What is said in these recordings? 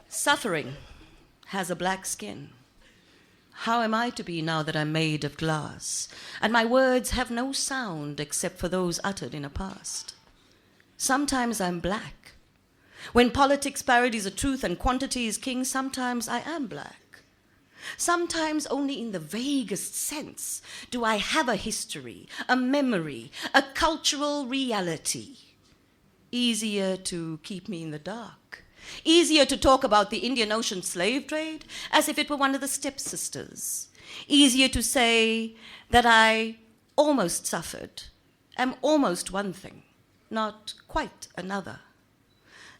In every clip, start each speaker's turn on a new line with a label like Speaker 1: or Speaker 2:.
Speaker 1: Suffering has a black skin. How am I to be now that I'm made of glass, and my words have no sound except for those uttered in a past? Sometimes I'm black. When politics parodies a truth and quantity is king, sometimes I am black. Sometimes only in the vaguest sense do I have a history, a memory, a cultural reality. Easier to keep me in the dark. Easier to talk about the Indian Ocean slave trade as if it were one of the stepsisters. Easier to say that I almost suffered, am almost one thing, not quite another.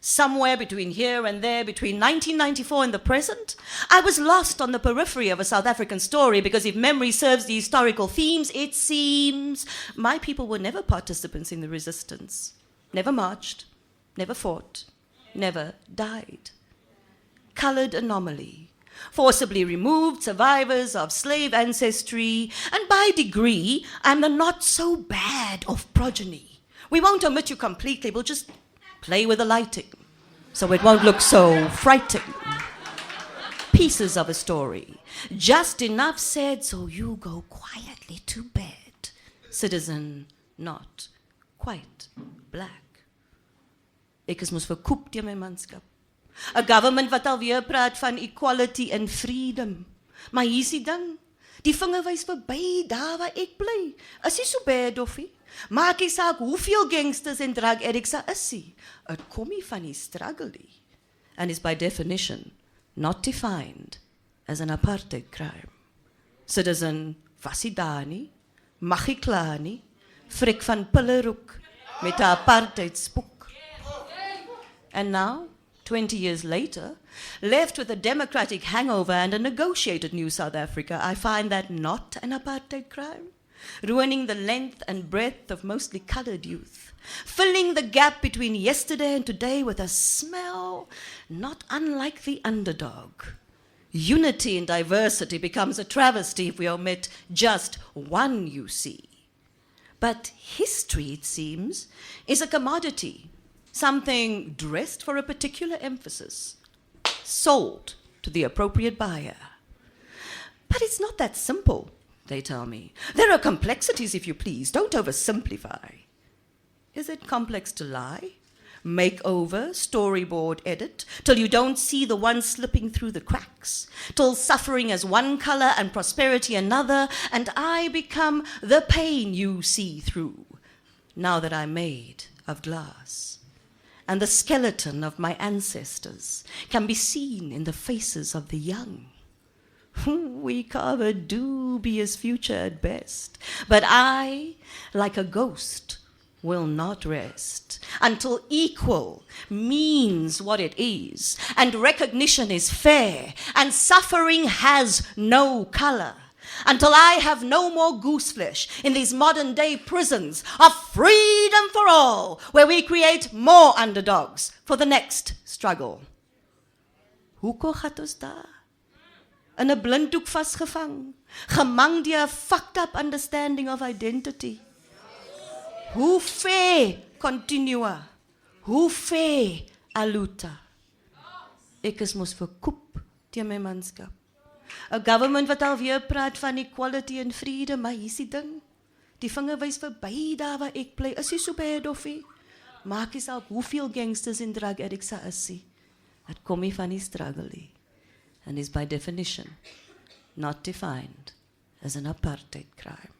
Speaker 1: Somewhere between here and there, between 1994 and the present, I was lost on the periphery of a South African story because if memory serves the historical themes, it seems my people were never participants in the resistance, never marched, never fought, never died. Colored anomaly, forcibly removed survivors of slave ancestry, and by degree, I'm the not so bad of progeny. We won't omit you completely, we'll just play with the lighting so it won't look so frightening. Pieces of a story, just enough said so you go quietly to bed. Citizen not quite black. Ek is mos verkoop deur my manskap. A government wat alweer praat van equality and freedom. Maar hier is die ding, die vinger wys verby daar waar ek bly. Is nie so bad of nie. Maak nie saak hoeveel gangsters en drug addicts daar is nie. Het kom nie van die struggle nie. And is by definition not defined as an apartheid crime. Citizen was nie daar nie, mag nie klaar nie, frik van pilleroek met 'n apartheid spook. And now, 20 years later, left with a democratic hangover and a negotiated new South Africa, I find that not an apartheid crime, ruining the length and breadth of mostly colored youth, filling the gap between yesterday and today with a smell not unlike the underdog. Unity in diversity becomes a travesty if we omit just one you see. But history, it seems, is a commodity, something dressed for a particular emphasis, sold to the appropriate buyer. But it's not that simple, they tell me. There are complexities, if you please. Don't oversimplify. Is it complex to lie? Make over, storyboard edit, till you don't see the one slipping through the cracks, till suffering as one color and prosperity another, and I become the pain you see through, now that I'm made of glass. And the skeleton of my ancestors can be seen in the faces of the young. We carve a dubious future at best, but I, like a ghost, will not rest until equal means what it is, and recognition is fair, and suffering has no color. Until I have no more goose flesh in these modern day prisons of freedom for all, where we create more underdogs for the next struggle. Hoekom gaat ons daar? In 'n blinddoek vasgevang, gemang deur 'n fucked up understanding of identity. Hoe ver continua? Hoe ver aluta? Ek is mos verkoop teen my manskap. A government wat alweer praat van equality and freedom, maar hier is die ding. Die vinger wys verby daar waar ek bly. Is nie so bad of nie. Maak nie saak hoeveel gangsters en drug addicts daar is nie. Het kom nie van die struggle nie. And is by definition not defined as an apartheid crime.